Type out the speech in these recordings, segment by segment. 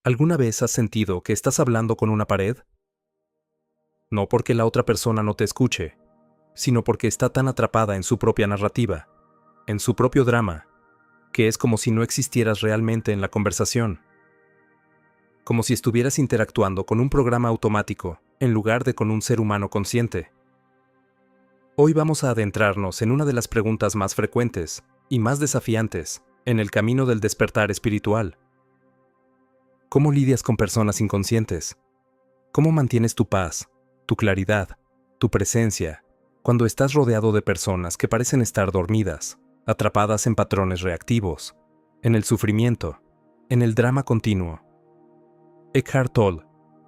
¿Alguna vez has sentido que estás hablando con una pared? No porque la otra persona no te escuche, sino porque está tan atrapada en su propia narrativa, en su propio drama, que es como si no existieras realmente en la conversación. Como si estuvieras interactuando con un programa automático, en lugar de con un ser humano consciente. Hoy vamos a adentrarnos en una de las preguntas más frecuentes y más desafiantes en el camino del despertar espiritual. ¿Cómo lidias con personas inconscientes? ¿Cómo mantienes tu paz, tu claridad, tu presencia, cuando estás rodeado de personas que parecen estar dormidas, atrapadas en patrones reactivos, en el sufrimiento, en el drama continuo? Eckhart Tolle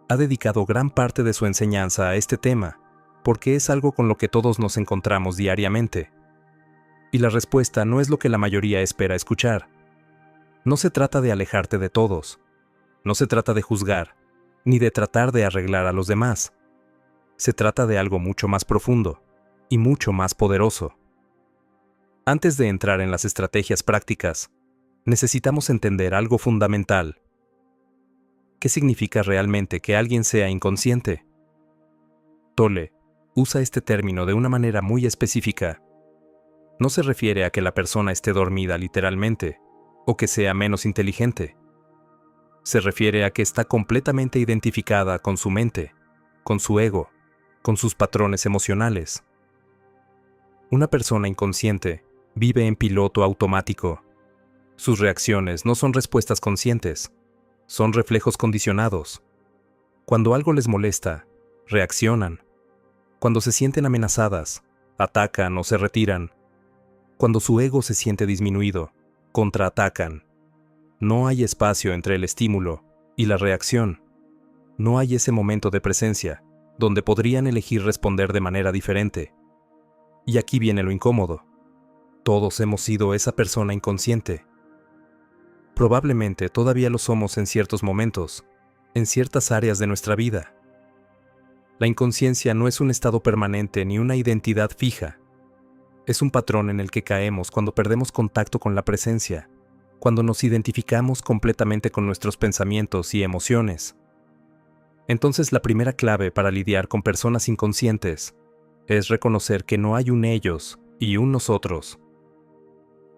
ha dedicado gran parte de su enseñanza a este tema, porque es algo con lo que todos nos encontramos diariamente. Y la respuesta no es lo que la mayoría espera escuchar. No se trata de alejarte de todos. No se trata de juzgar, ni de tratar de arreglar a los demás. Se trata de algo mucho más profundo y mucho más poderoso. Antes de entrar en las estrategias prácticas, necesitamos entender algo fundamental. ¿Qué significa realmente que alguien sea inconsciente? Tolle usa este término de una manera muy específica. No se refiere a que la persona esté dormida literalmente, o que sea menos inteligente. Se refiere a que está completamente identificada con su mente, con su ego, con sus patrones emocionales. Una persona inconsciente vive en piloto automático. Sus reacciones no son respuestas conscientes, son reflejos condicionados. Cuando algo les molesta, reaccionan. Cuando se sienten amenazadas, atacan o se retiran. Cuando su ego se siente disminuido, contraatacan. No hay espacio entre el estímulo y la reacción. No hay ese momento de presencia, donde podrían elegir responder de manera diferente. Y aquí viene lo incómodo. Todos hemos sido esa persona inconsciente. Probablemente todavía lo somos en ciertos momentos, en ciertas áreas de nuestra vida. La inconsciencia no es un estado permanente ni una identidad fija. Es un patrón en el que caemos cuando perdemos contacto con la presencia, cuando nos identificamos completamente con nuestros pensamientos y emociones. Entonces la primera clave para lidiar con personas inconscientes es reconocer que no hay un ellos y un nosotros.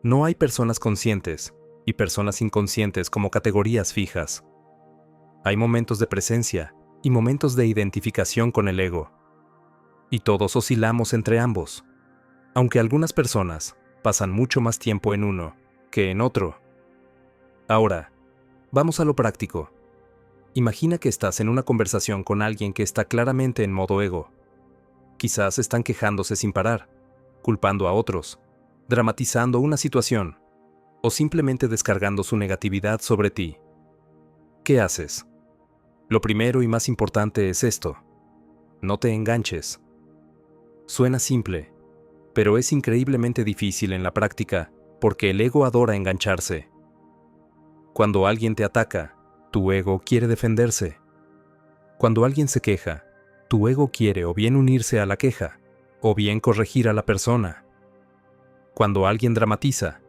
No hay personas conscientes y personas inconscientes como categorías fijas. Hay momentos de presencia y momentos de identificación con el ego. Y todos oscilamos entre ambos, aunque algunas personas pasan mucho más tiempo en uno que en otro. Ahora, vamos a lo práctico. Imagina que estás en una conversación con alguien que está claramente en modo ego. Quizás están quejándose sin parar, culpando a otros, dramatizando una situación, o simplemente descargando su negatividad sobre ti. ¿Qué haces? Lo primero y más importante es esto: no te enganches. Suena simple, pero es increíblemente difícil en la práctica, porque el ego adora engancharse. Cuando alguien te ataca, tu ego quiere defenderse. Cuando alguien se queja, tu ego quiere o bien unirse a la queja, o bien corregir a la persona. Cuando alguien dramatiza,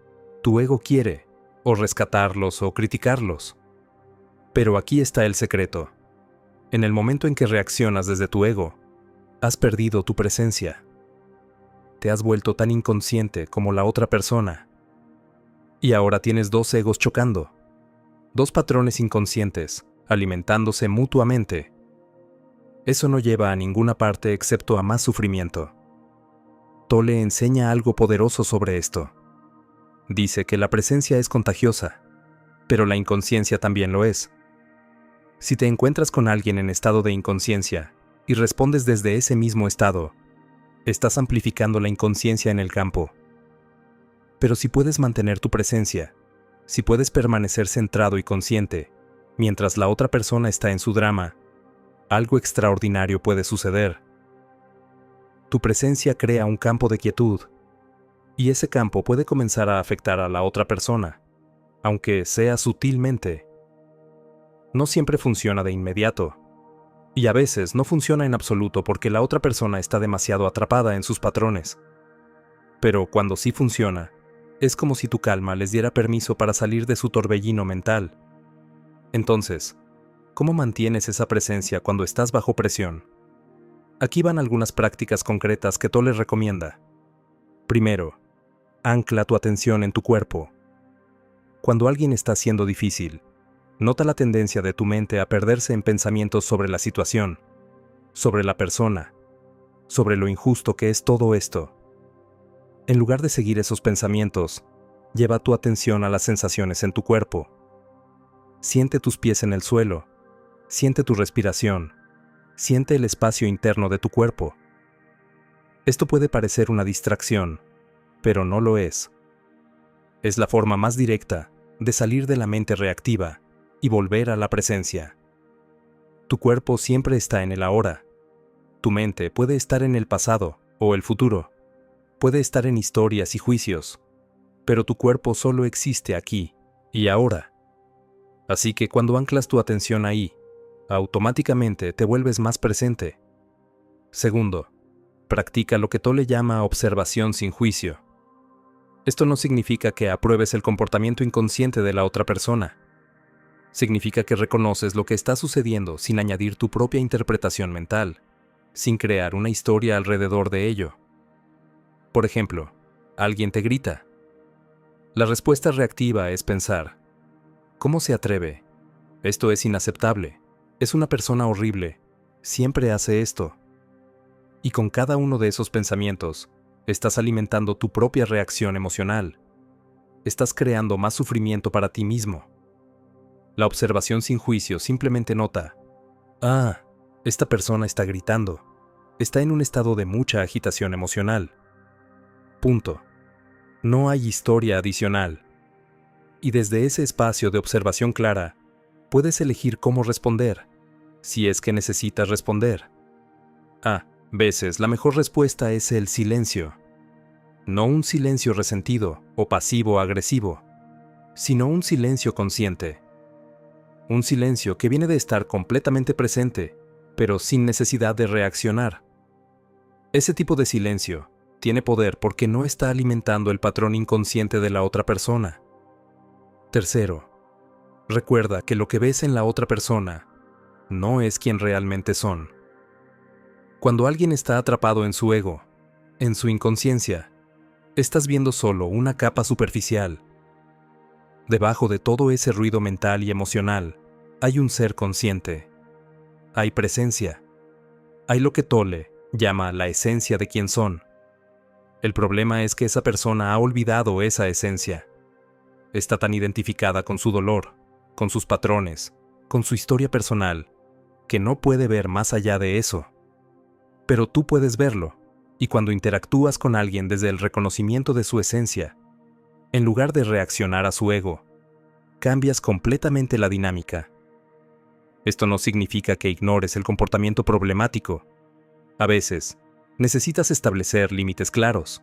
tu ego quiere o rescatarlos o criticarlos. Pero aquí está el secreto. En el momento en que reaccionas desde tu ego, has perdido tu presencia. Te has vuelto tan inconsciente como la otra persona. Y ahora tienes dos egos chocando. Dos patrones inconscientes, alimentándose mutuamente. Eso no lleva a ninguna parte excepto a más sufrimiento. Tolle enseña algo poderoso sobre esto. Dice que la presencia es contagiosa, pero la inconsciencia también lo es. Si te encuentras con alguien en estado de inconsciencia y respondes desde ese mismo estado, estás amplificando la inconsciencia en el campo. Pero si puedes mantener tu presencia, si puedes permanecer centrado y consciente, mientras la otra persona está en su drama, algo extraordinario puede suceder. Tu presencia crea un campo de quietud, y ese campo puede comenzar a afectar a la otra persona, aunque sea sutilmente. No siempre funciona de inmediato, y a veces no funciona en absoluto porque la otra persona está demasiado atrapada en sus patrones. Pero cuando sí funciona, es como si tu calma les diera permiso para salir de su torbellino mental. Entonces, ¿Cómo mantienes esa presencia cuando estás bajo presión? Aquí van algunas prácticas concretas que Tolle recomienda. Primero, ancla tu atención en tu cuerpo. Cuando alguien está siendo difícil, nota la tendencia de tu mente a perderse en pensamientos sobre la situación, sobre la persona, sobre lo injusto que es todo esto. En lugar de seguir esos pensamientos, lleva tu atención a las sensaciones en tu cuerpo. Siente tus pies en el suelo, siente tu respiración, siente el espacio interno de tu cuerpo. Esto puede parecer una distracción, pero no lo es. Es la forma más directa de salir de la mente reactiva y volver a la presencia. Tu cuerpo siempre está en el ahora. Tu mente puede estar en el pasado o el futuro. Puede estar en historias y juicios, pero tu cuerpo solo existe aquí y ahora. Así que cuando anclas tu atención ahí, automáticamente te vuelves más presente. Segundo, practica lo que Tolle llama observación sin juicio. Esto no significa que apruebes el comportamiento inconsciente de la otra persona. Significa que reconoces lo que está sucediendo sin añadir tu propia interpretación mental, sin crear una historia alrededor de ello. Por ejemplo, alguien te grita. La respuesta reactiva es pensar: ¿cómo se atreve? Esto es inaceptable. Es una persona horrible. Siempre hace esto. Y con cada uno de esos pensamientos, estás alimentando tu propia reacción emocional. Estás creando más sufrimiento para ti mismo. La observación sin juicio simplemente nota: esta persona está gritando. Está en un estado de mucha agitación emocional. Punto. No hay historia adicional. Y desde ese espacio de observación clara, puedes elegir cómo responder, si es que necesitas responder. A veces la mejor respuesta es el silencio. No un silencio resentido o pasivo-agresivo, sino un silencio consciente. Un silencio que viene de estar completamente presente, pero sin necesidad de reaccionar. Ese tipo de silencio tiene poder porque no está alimentando el patrón inconsciente de la otra persona. Tercero, recuerda que lo que ves en la otra persona no es quien realmente son. Cuando alguien está atrapado en su ego, en su inconsciencia, estás viendo solo una capa superficial. Debajo de todo ese ruido mental y emocional, hay un ser consciente. Hay presencia. Hay lo que Tolle llama la esencia de quién son. El problema es que esa persona ha olvidado esa esencia. Está tan identificada con su dolor, con sus patrones, con su historia personal, que no puede ver más allá de eso. Pero tú puedes verlo, y cuando interactúas con alguien desde el reconocimiento de su esencia, en lugar de reaccionar a su ego, cambias completamente la dinámica. Esto no significa que ignores el comportamiento problemático. A veces, necesitas establecer límites claros.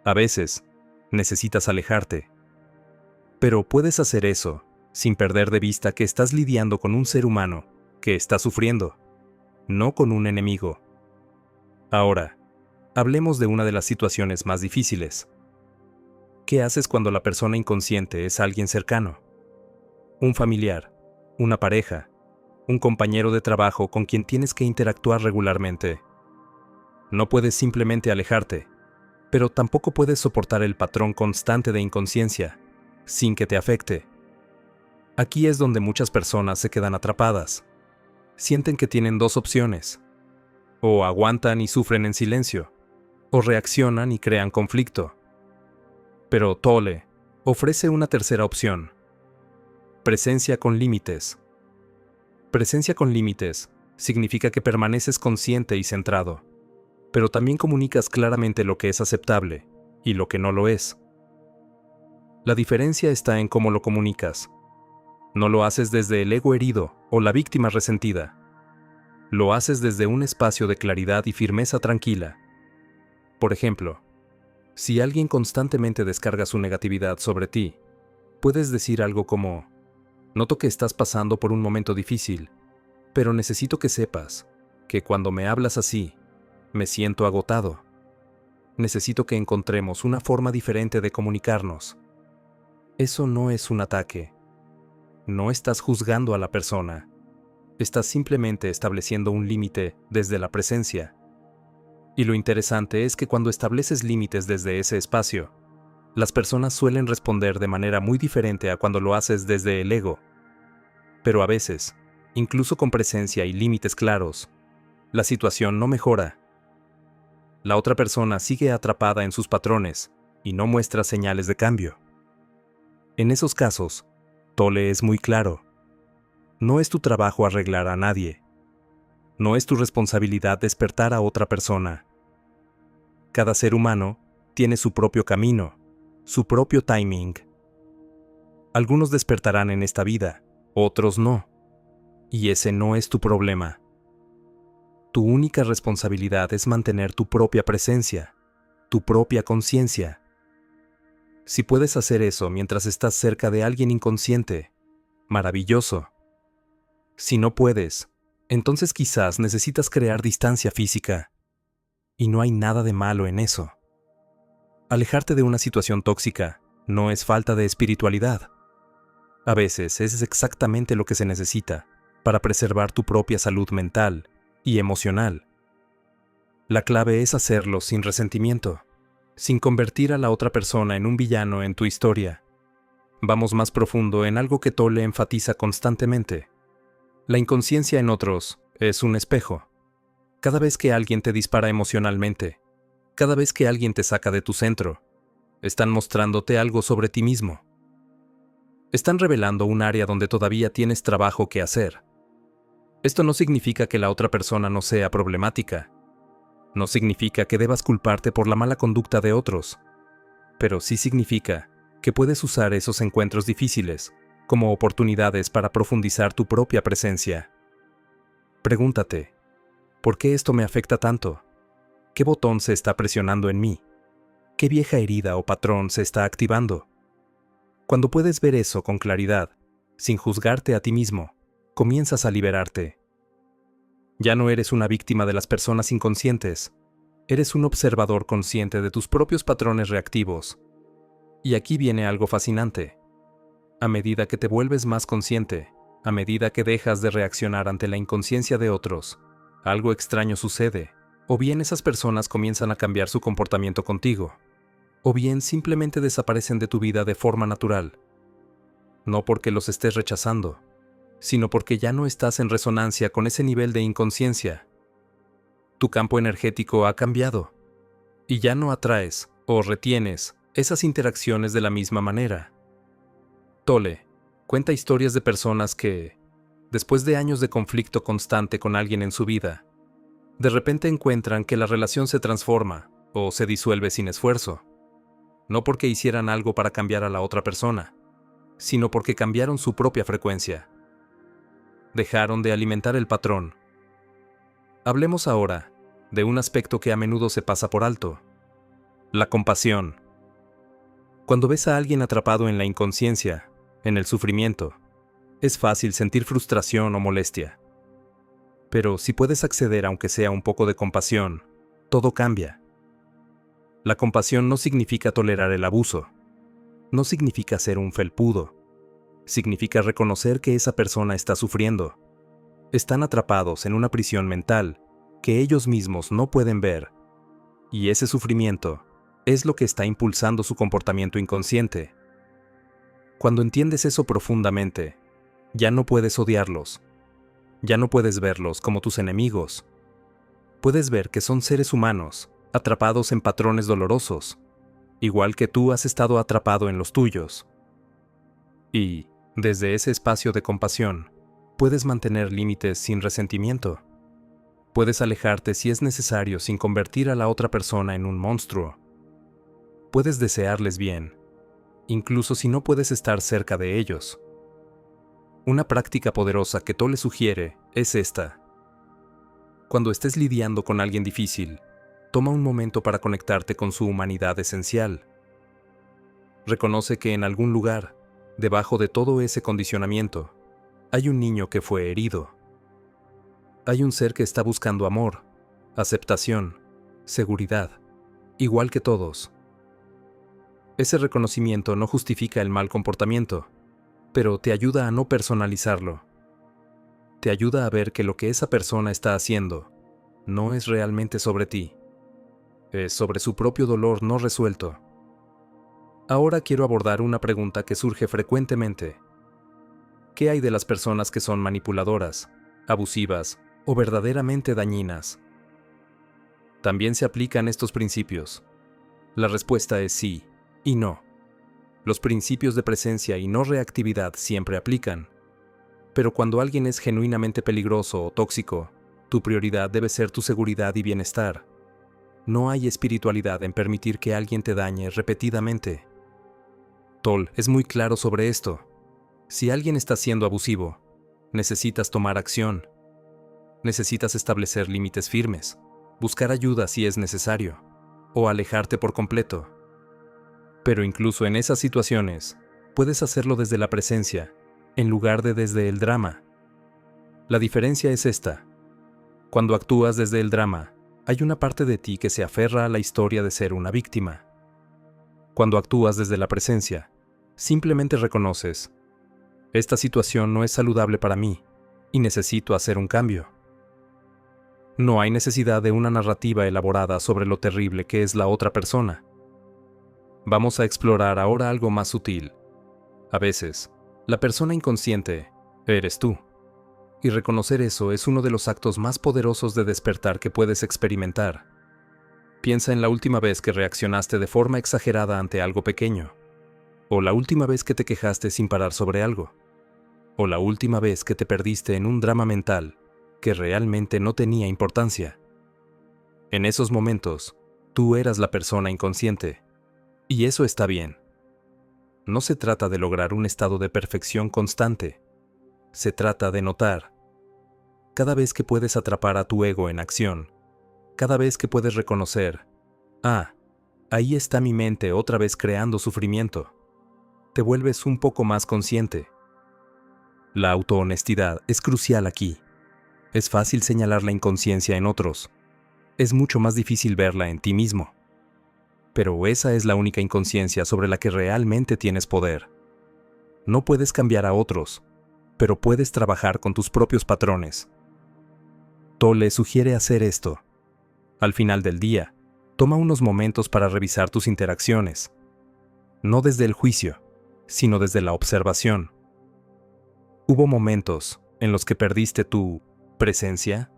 A veces, necesitas alejarte. Pero puedes hacer eso sin perder de vista que estás lidiando con un ser humano que está sufriendo, no con un enemigo. Ahora, hablemos de una de las situaciones más difíciles. ¿Qué haces cuando la persona inconsciente es alguien cercano? Un familiar, una pareja, un compañero de trabajo con quien tienes que interactuar regularmente. No puedes simplemente alejarte, pero tampoco puedes soportar el patrón constante de inconsciencia, sin que te afecte. Aquí es donde muchas personas se quedan atrapadas. Sienten que tienen dos opciones. O aguantan y sufren en silencio, o reaccionan y crean conflicto. Pero Tolle ofrece una tercera opción: presencia con límites. Presencia con límites significa que permaneces consciente y centrado, pero también comunicas claramente lo que es aceptable y lo que no lo es. La diferencia está en cómo lo comunicas. No lo haces desde el ego herido o la víctima resentida. Lo haces desde un espacio de claridad y firmeza tranquila. Por ejemplo, si alguien constantemente descarga su negatividad sobre ti, puedes decir algo como: noto que estás pasando por un momento difícil, pero necesito que sepas que cuando me hablas así, me siento agotado. Necesito que encontremos una forma diferente de comunicarnos. Eso no es un ataque. No estás juzgando a la persona. Estás simplemente estableciendo un límite desde la presencia. Y lo interesante es que cuando estableces límites desde ese espacio, las personas suelen responder de manera muy diferente a cuando lo haces desde el ego. Pero a veces, incluso con presencia y límites claros, la situación no mejora. La otra persona sigue atrapada en sus patrones y no muestra señales de cambio. En esos casos, Tolle es muy claro. No es tu trabajo arreglar a nadie. No es tu responsabilidad despertar a otra persona. Cada ser humano tiene su propio camino, su propio timing. Algunos despertarán en esta vida, otros no. Y ese no es tu problema. Tu única responsabilidad es mantener tu propia presencia, tu propia conciencia. Si puedes hacer eso mientras estás cerca de alguien inconsciente, maravilloso. Si no puedes, entonces quizás necesitas crear distancia física. Y no hay nada de malo en eso. Alejarte de una situación tóxica no es falta de espiritualidad. A veces es exactamente lo que se necesita para preservar tu propia salud mental y emocional. La clave es hacerlo sin resentimiento, sin convertir a la otra persona en un villano en tu historia. Vamos más profundo en algo que Tolle enfatiza constantemente. La inconsciencia en otros es un espejo. Cada vez que alguien te dispara emocionalmente, cada vez que alguien te saca de tu centro, están mostrándote algo sobre ti mismo. Están revelando un área donde todavía tienes trabajo que hacer. Esto no significa que la otra persona no sea problemática. No significa que debas culparte por la mala conducta de otros. Pero sí significa que puedes usar esos encuentros difíciles como oportunidades para profundizar tu propia presencia. Pregúntate, ¿por qué esto me afecta tanto? ¿Qué botón se está presionando en mí? ¿Qué vieja herida o patrón se está activando? Cuando puedes ver eso con claridad, sin juzgarte a ti mismo, comienzas a liberarte. Ya no eres una víctima de las personas inconscientes, eres un observador consciente de tus propios patrones reactivos. Y aquí viene algo fascinante. A medida que te vuelves más consciente, a medida que dejas de reaccionar ante la inconsciencia de otros, algo extraño sucede, o bien esas personas comienzan a cambiar su comportamiento contigo, o bien simplemente desaparecen de tu vida de forma natural. No porque los estés rechazando, sino porque ya no estás en resonancia con ese nivel de inconsciencia. Tu campo energético ha cambiado, y ya no atraes o retienes esas interacciones de la misma manera. Tolle cuenta historias de personas que, después de años de conflicto constante con alguien en su vida, de repente encuentran que la relación se transforma o se disuelve sin esfuerzo. No porque hicieran algo para cambiar a la otra persona, sino porque cambiaron su propia frecuencia. Dejaron de alimentar el patrón. Hablemos ahora de un aspecto que a menudo se pasa por alto: la compasión. Cuando ves a alguien atrapado en la inconsciencia, en el sufrimiento, es fácil sentir frustración o molestia. Pero si puedes acceder aunque sea un poco de compasión, todo cambia. La compasión no significa tolerar el abuso. No significa ser un felpudo. Significa reconocer que esa persona está sufriendo. Están atrapados en una prisión mental que ellos mismos no pueden ver. Y ese sufrimiento es lo que está impulsando su comportamiento inconsciente. Cuando entiendes eso profundamente, ya no puedes odiarlos. Ya no puedes verlos como tus enemigos. Puedes ver que son seres humanos, atrapados en patrones dolorosos, igual que tú has estado atrapado en los tuyos. Y, desde ese espacio de compasión, puedes mantener límites sin resentimiento. Puedes alejarte si es necesario sin convertir a la otra persona en un monstruo. Puedes desearles bien, incluso si no puedes estar cerca de ellos. Una práctica poderosa que Tolle sugiere es esta. Cuando estés lidiando con alguien difícil, toma un momento para conectarte con su humanidad esencial. Reconoce que en algún lugar, debajo de todo ese condicionamiento, hay un niño que fue herido. Hay un ser que está buscando amor, aceptación, seguridad, igual que todos. Ese reconocimiento no justifica el mal comportamiento, pero te ayuda a no personalizarlo. te ayuda a ver que lo que esa persona está haciendo no es realmente sobre ti, es sobre su propio dolor no resuelto. Ahora quiero abordar una pregunta que surge frecuentemente. ¿Qué hay de las personas que son manipuladoras, abusivas o verdaderamente dañinas? ¿También se aplican estos principios? La respuesta es sí y no. Los principios de presencia y no reactividad siempre aplican. Pero cuando alguien es genuinamente peligroso o tóxico, tu prioridad debe ser tu seguridad y bienestar. No hay espiritualidad en permitir que alguien te dañe repetidamente. Toll es muy claro sobre esto. Si alguien está siendo abusivo, necesitas tomar acción. Necesitas establecer límites firmes, buscar ayuda si es necesario, o alejarte por completo. Pero incluso en esas situaciones, puedes hacerlo desde la presencia, en lugar de desde el drama. La diferencia es esta. Cuando actúas desde el drama, hay una parte de ti que se aferra a la historia de ser una víctima. Cuando actúas desde la presencia, simplemente reconoces: esta situación no es saludable para mí, y necesito hacer un cambio. No hay necesidad de una narrativa elaborada sobre lo terrible que es la otra persona. Vamos a explorar ahora algo más sutil. A veces, la persona inconsciente eres tú. Y reconocer eso es uno de los actos más poderosos de despertar que puedes experimentar. Piensa en la última vez que reaccionaste de forma exagerada ante algo pequeño. O la última vez que te quejaste sin parar sobre algo. O la última vez que te perdiste en un drama mental que realmente no tenía importancia. En esos momentos, tú eras la persona inconsciente. Y eso está bien. No se trata de lograr un estado de perfección constante. Se trata de notar. Cada vez que puedes atrapar a tu ego en acción, cada vez que puedes reconocer: ahí está mi mente otra vez creando sufrimiento, te vuelves un poco más consciente. La autohonestidad es crucial aquí. Es fácil señalar la inconsciencia en otros. Es mucho más difícil verla en ti mismo. Pero esa es la única inconsciencia sobre la que realmente tienes poder. No puedes cambiar a otros, pero puedes trabajar con tus propios patrones. Tolle sugiere hacer esto. Al final del día, toma unos momentos para revisar tus interacciones. No desde el juicio, sino desde la observación. ¿Hubo momentos en los que perdiste tu presencia?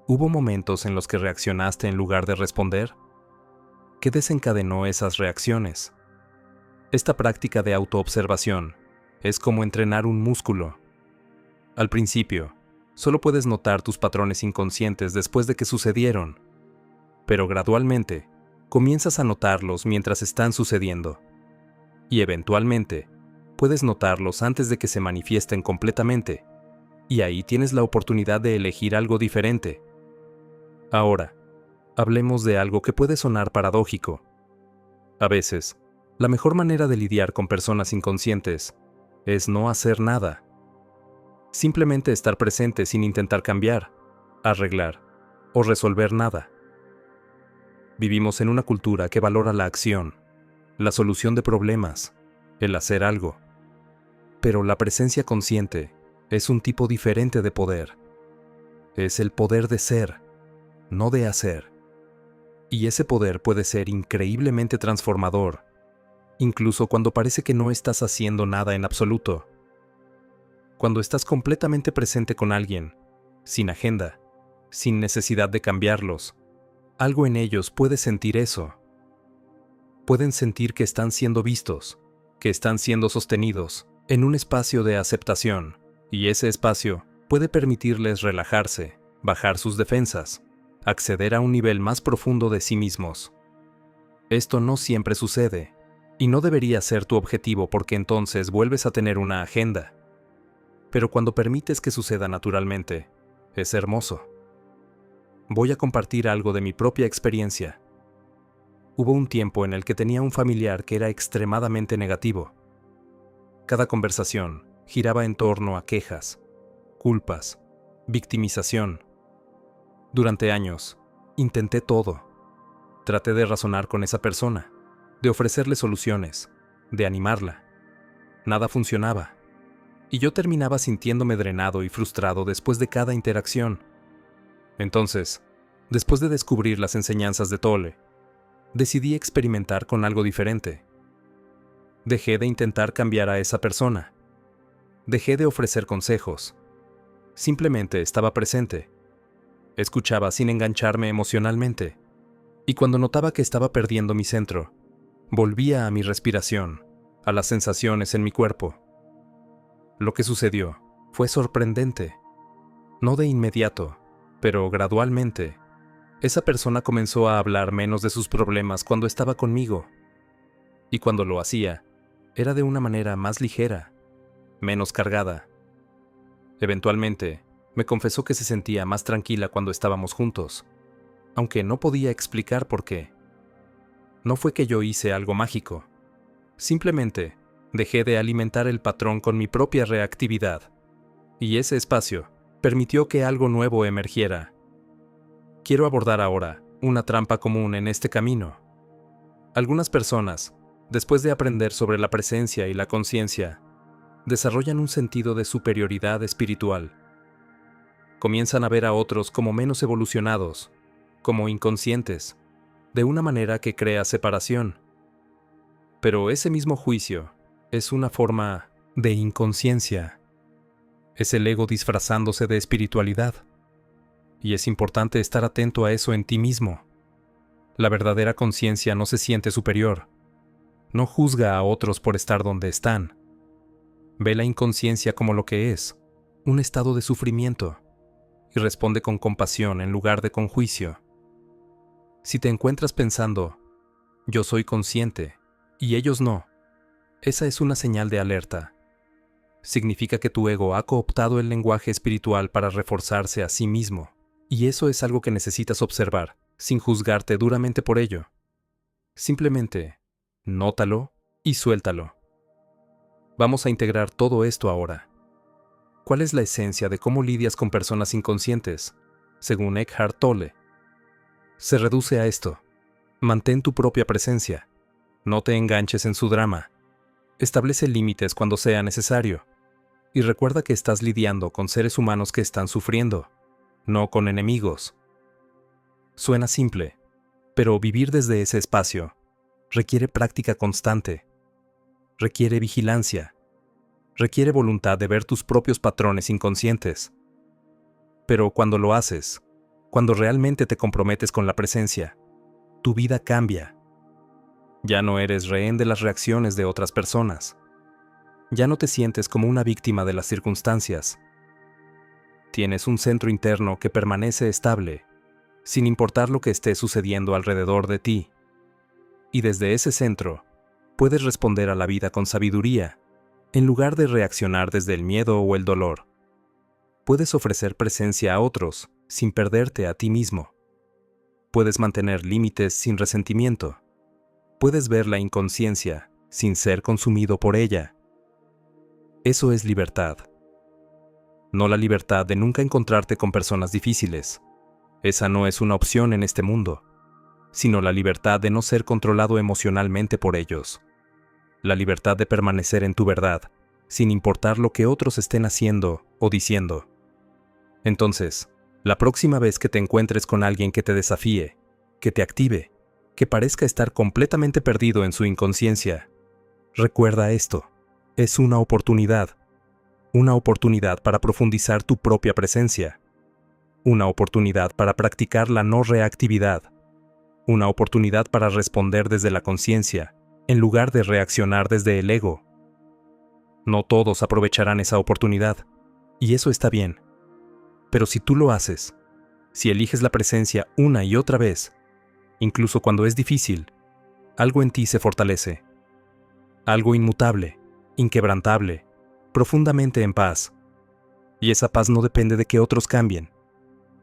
¿Hubo momentos en los que reaccionaste en lugar de responder? ¿Qué desencadenó esas reacciones? Esta práctica de autoobservación es como entrenar un músculo. Al principio, solo puedes notar tus patrones inconscientes después de que sucedieron, pero gradualmente comienzas a notarlos mientras están sucediendo. Y eventualmente, puedes notarlos antes de que se manifiesten completamente, y ahí tienes la oportunidad de elegir algo diferente. Ahora, hablemos de algo que puede sonar paradójico. A veces, la mejor manera de lidiar con personas inconscientes es no hacer nada. Simplemente estar presente sin intentar cambiar, arreglar o resolver nada. Vivimos en una cultura que valora la acción, la solución de problemas, el hacer algo. Pero la presencia consciente es un tipo diferente de poder. Es el poder de ser, no de hacer. Y ese poder puede ser increíblemente transformador, incluso cuando parece que no estás haciendo nada en absoluto. Cuando estás completamente presente con alguien, sin agenda, sin necesidad de cambiarlos, algo en ellos puede sentir eso. Pueden sentir que están siendo vistos, que están siendo sostenidos en un espacio de aceptación, y ese espacio puede permitirles relajarse, bajar sus defensas, acceder a un nivel más profundo de sí mismos. Esto no siempre sucede, y no debería ser tu objetivo porque entonces vuelves a tener una agenda. Pero cuando permites que suceda naturalmente, es hermoso. Voy a compartir algo de mi propia experiencia. Hubo un tiempo en el que tenía un familiar que era extremadamente negativo. Cada conversación giraba en torno a quejas, culpas, victimización. Durante años, intenté todo. Traté de razonar con esa persona, de ofrecerle soluciones, de animarla. Nada funcionaba. y yo terminaba sintiéndome drenado y frustrado después de cada interacción. Entonces, después de descubrir las enseñanzas de Tolle, decidí experimentar con algo diferente. Dejé de intentar cambiar a esa persona. Dejé de ofrecer consejos. Simplemente estaba presente. Escuchaba sin engancharme emocionalmente. Y cuando notaba que estaba perdiendo mi centro, volvía a mi respiración, a las sensaciones en mi cuerpo. Lo que sucedió fue sorprendente. No de inmediato, pero gradualmente, esa persona comenzó a hablar menos de sus problemas cuando estaba conmigo. Y cuando lo hacía, era de una manera más ligera, menos cargada. Eventualmente, me confesó que se sentía más tranquila cuando estábamos juntos, aunque no podía explicar por qué. No fue que yo hice algo mágico. Simplemente, dejé de alimentar el patrón con mi propia reactividad, y ese espacio permitió que algo nuevo emergiera. Quiero abordar ahora una trampa común en este camino. Algunas personas, después de aprender sobre la presencia y la conciencia, desarrollan un sentido de superioridad espiritual. Comienzan a ver a otros como menos evolucionados, como inconscientes, de una manera que crea separación. Pero ese mismo juicio es una forma de inconsciencia. Es el ego disfrazándose de espiritualidad. Y es importante estar atento a eso en ti mismo. La verdadera conciencia no se siente superior. No juzga a otros por estar donde están. Ve la inconsciencia como lo que es, un estado de sufrimiento, y responde con compasión en lugar de con juicio. Si te encuentras pensando, yo soy consciente, y ellos no, esa es una señal de alerta. Significa que tu ego ha cooptado el lenguaje espiritual para reforzarse a sí mismo, y eso es algo que necesitas observar, sin juzgarte duramente por ello. Simplemente, nótalo y suéltalo. Vamos a integrar todo esto ahora. ¿Cuál es la esencia de cómo lidias con personas inconscientes? Según Eckhart Tolle, se reduce a esto. Mantén tu propia presencia. No te enganches en su drama. Establece límites cuando sea necesario. Y recuerda que estás lidiando con seres humanos que están sufriendo, no con enemigos. Suena simple, pero vivir desde ese espacio requiere práctica constante. Requiere vigilancia. Requiere voluntad de ver tus propios patrones inconscientes. Pero cuando lo haces, cuando realmente te comprometes con la presencia, tu vida cambia. Ya no eres rehén de las reacciones de otras personas. Ya no te sientes como una víctima de las circunstancias. Tienes un centro interno que permanece estable, sin importar lo que esté sucediendo alrededor de ti. Y desde ese centro, puedes responder a la vida con sabiduría, en lugar de reaccionar desde el miedo o el dolor. Puedes ofrecer presencia a otros, sin perderte a ti mismo. Puedes mantener límites sin resentimiento. Puedes ver la inconsciencia, sin ser consumido por ella. Eso es libertad. No la libertad de nunca encontrarte con personas difíciles. Esa no es una opción en este mundo, sino la libertad de no ser controlado emocionalmente por ellos. La libertad de permanecer en tu verdad, sin importar lo que otros estén haciendo o diciendo. Entonces, la próxima vez que te encuentres con alguien que te desafíe, que te active, que parezca estar completamente perdido en su inconsciencia, recuerda esto: es una oportunidad para profundizar tu propia presencia, una oportunidad para practicar la no reactividad, una oportunidad para responder desde la conciencia, en lugar de reaccionar desde el ego. No todos aprovecharán esa oportunidad, y eso está bien. Pero si tú lo haces, si eliges la presencia una y otra vez, incluso cuando es difícil, algo en ti se fortalece. Algo inmutable, inquebrantable, profundamente en paz. Y esa paz no depende de que otros cambien.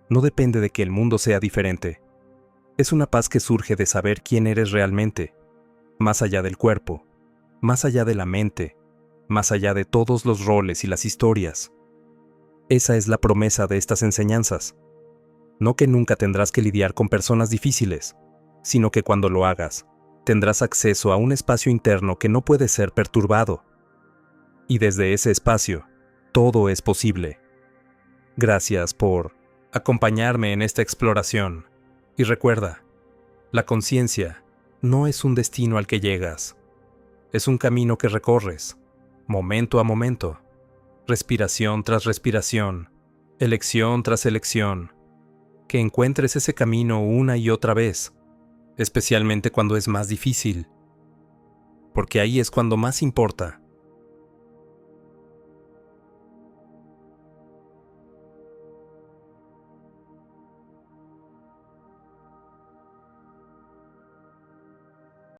No depende de que el mundo sea diferente. Es una paz que surge de saber quién eres realmente, más allá del cuerpo, más allá de la mente, más allá de todos los roles y las historias. Esa es la promesa de estas enseñanzas. No que nunca tendrás que lidiar con personas difíciles, sino que cuando lo hagas, tendrás acceso a un espacio interno que no puede ser perturbado. Y desde ese espacio, todo es posible. Gracias por acompañarme en esta exploración. Y recuerda, la conciencia no es un destino al que llegas. Es un camino que recorres, momento a momento, respiración tras respiración, elección tras elección. Que encuentres ese camino una y otra vez, especialmente cuando es más difícil, porque ahí es cuando más importa